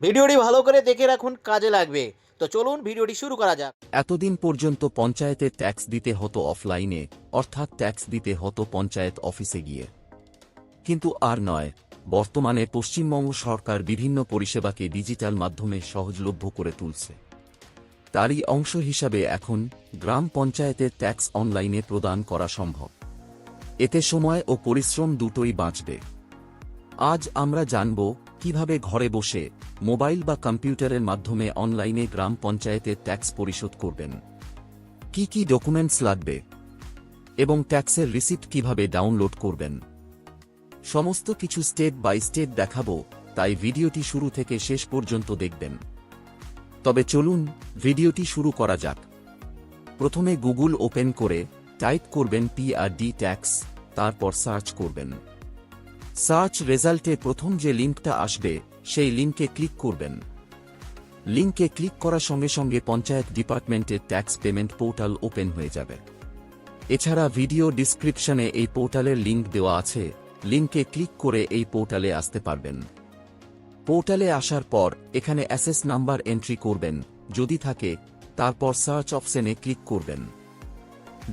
ভিডিওটি ভালো করে দেখে রাখুন, কাজে লাগবে। তো চলুন ভিডিওটি শুরু করা যাক। এতদিন পর্যন্ত পঞ্চায়েতে ট্যাক্স দিতে হতো অফলাইনে, অর্থাৎ ট্যাক্স দিতে হতো পঞ্চায়েত অফিসে গিয়ে। কিন্তু আর নয়, বর্তমানে পশ্চিমবঙ্গ সরকার বিভিন্ন পরিষেবাকে ডিজিটাল মাধ্যমে সহজলভ্য করে তুলছে। তারই অংশ হিসাবে এখন গ্রাম পঞ্চায়েতের ট্যাক্স অনলাইনে প্রদান করা সম্ভব। এতে সময় ও পরিশ্রম দুটোই বাঁচবে। আজ আমরা জানব কিভাবে ঘরে বসে মোবাইল বা কম্পিউটারের মাধ্যমে অনলাইনে গ্রাম পঞ্চায়েতের ট্যাক্স পরিশোধ করবেন, কি কি ডকুমেন্টস লাগবে এবং ট্যাক্সের রিসিপ্ট কিভাবে ডাউনলোড করবেন। সমস্ত কিছু স্টেপ বাই স্টেপ দেখাবো, তাই ভিডিওটি শুরু থেকে শেষ পর্যন্ত দেখবেন। তবে চলুন ভিডিওটি শুরু করা যাক। প্রথমে গুগল ওপেন করে টাইপ করবেন PRD ট্যাক্স, তারপর সার্চ করবেন। সার্চ রেজাল্টে প্রথম যে লিঙ্কটা আসবে সেই লিঙ্কে ক্লিক করবেন। লিঙ্কে ক্লিক করার সঙ্গে সঙ্গে পঞ্চায়েত ডিপার্টমেন্টের ট্যাক্স পেমেন্ট পোর্টাল ওপেন হয়ে যাবে। এছাড়া ভিডিও ডিসক্রিপশনে এই পোর্টালের লিঙ্ক দেওয়া আছে, লিঙ্কে ক্লিক করে এই পোর্টালে আসতে পারবেন। পোর্টালে আসার পর এখানে অ্যাসেস নাম্বার এন্ট্রি করবেন, যদি থাকে তারপর সার্চ অপশনে ক্লিক করবেন।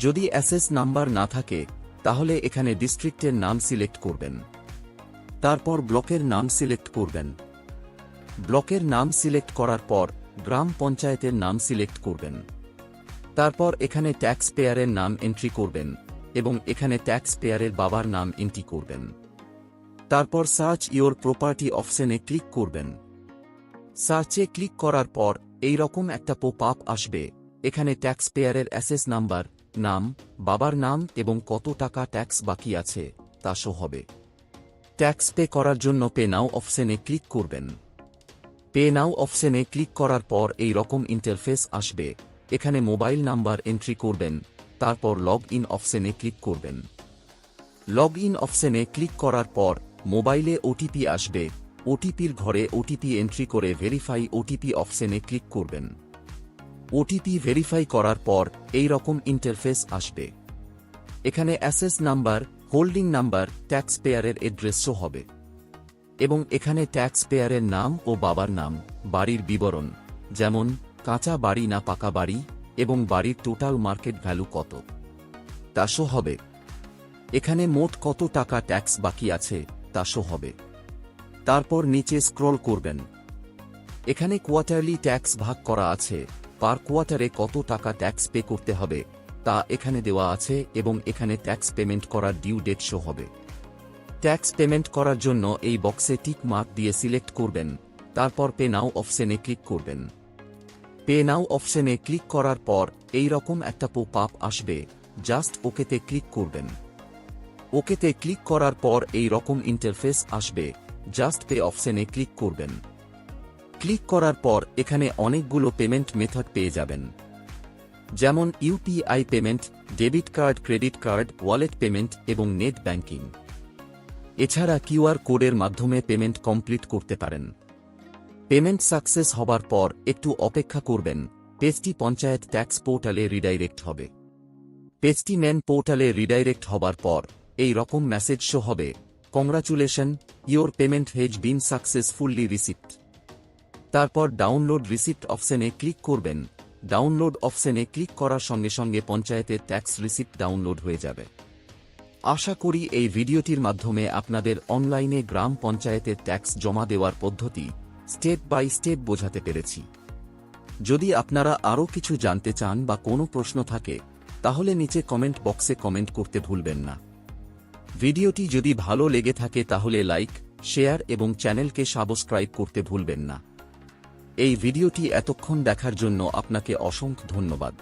যদি অ্যাসেস নাম্বার না থাকে তাহলে এখানে ডিস্ট্রিক্টের নাম সিলেক্ট করবেন। তারপর ব্লকের নাম সিলেক্ট করবেন। ব্লকের নাম সিলেক্ট করার পর গ্রাম পঞ্চায়েতের নাম সিলেক্ট করবেন। তারপর এখানে ট্যাক্স পেয়ারের নাম এন্ট্রি করবেন এবং এখানে ট্যাক্স পেয়ারের বাবার নাম এন্ট্রি করবেন। তারপর সার্চ ইওর প্রপার্টি অপশনে ক্লিক করবেন। সার্চে ক্লিক করার পর এই রকম একটা পপ আপ আসবে। এখানে ট্যাক্স পেয়ারের অ্যাসেস নাম্বার, নাম, বাবার নাম এবং কত টাকা ট্যাক্স বাকি আছে তা শো হবে। ট্যাক্স পে করার জন্য পে নাও অপশনে ক্লিক করবেন। পে নাও অপশনে ক্লিক করার পর এই রকম ইন্টারফেস আসবে। এখানে মোবাইল নাম্বার এন্ট্রি করবেন, তারপর লগ ইন অপশনে ক্লিক করবেন। লগ ইন অপশনে ক্লিক করার পর মোবাইলে ওটিপি আসবে। ওটিপির ঘরে ওটিপি এন্ট্রি করে ভেরিফাই ওটিপি অপশনে ক্লিক করবেন। ওটিপি ভেরিফাই করার পর এই রকম ইন্টারফেস আসবে। এখানে assess number, holding number, tax পেয়ারের অ্যাড্রেস শো হবে এবং এখানে ট্যাক্স পেয়ারের নাম ও বাবার নাম, বাড়ির বিবরণ যেমন কাঁচা বাড়ি না পাকা বাড়ি এবং বাড়ির টোটাল মার্কেট ভ্যালু কত তা শো হবে। এখানে মোট কত টাকা ট্যাক্স বাকি আছে তা শো হবে। তারপর নিচে স্ক্রল করবেন। এখানে কোয়ার্টারলি ট্যাক্স ভাগ করা আছে, পার কোয়ার্টারে কত টাকা ট্যাক্স পে করতে হবে তা এখানে দেওয়া আছে এবং এখানে ট্যাক্স পেমেন্ট করার ডিউ ডেট শো হবে। ট্যাক্স পেমেন্ট করার জন্য এই বক্সে টিক মার্ক দিয়ে সিলেক্ট করবেন, তারপর পে নাও অপশনে ক্লিক করবেন। পে নাও অপশনে ক্লিক করার পর এই রকম একটা পপ আপ আসবে, জাস্ট ওকেতে ক্লিক করবেন। ওকেতে ক্লিক করার পর এই রকম ইন্টারফেস আসবে, জাস্ট পে অপশনে ক্লিক করবেন। ক্লিক করার পর এখানে অনেকগুলো পেমেন্ট মেথড পেয়ে যাবেন, যেমন UPI payment, debit card, credit card, wallet payment এবং নেট ব্যাংকিং। এছাড়া কিউআর কোডের মাধ্যমে পেমেন্ট কমপ্লিট করতে পারেন। পেমেন্ট সাকসেস হবার পর একটু অপেক্ষা করবেন, পেজটি পঞ্চায়েত ট্যাক্স পোর্টালে রিডাইরেক্ট হবে। পেজটি মেন পোর্টালে রিডাইরেক্ট হবার পর এই রকম মেসেজ শো হবে, congratulation, your payment has been successfully received. তারপর ডাউনলোড রিসিপ্ট অপশনে ক্লিক করবেন। ডাউনলোড অপশনে ক্লিক করার সঙ্গে সঙ্গে পঞ্চায়েতের ট্যাক্স রিসিপ্ট ডাউনলোড হয়ে যাবে। আশা করি এই ভিডিওটির মাধ্যমে আপনাদের অনলাইনে গ্রাম পঞ্চায়েতের ট্যাক্স জমা দেওয়ার পদ্ধতি স্টেপ বাই স্টেপ বোঝাতে পেরেছি। যদি আপনারা আরও কিছু জানতে চান বা কোনো প্রশ্ন থাকে তাহলে নিচে কমেন্ট বক্সে কমেন্ট করতে ভুলবেন না। ভিডিওটি যদি ভালো লেগে থাকে তাহলে লাইক, শেয়ার এবং চ্যানেলকে সাবস্ক্রাইব করতে ভুলবেন না। এই ভিডিওটি এতক্ষণ দেখার জন্য আপনাকে অসংখ্য ধন্যবাদ।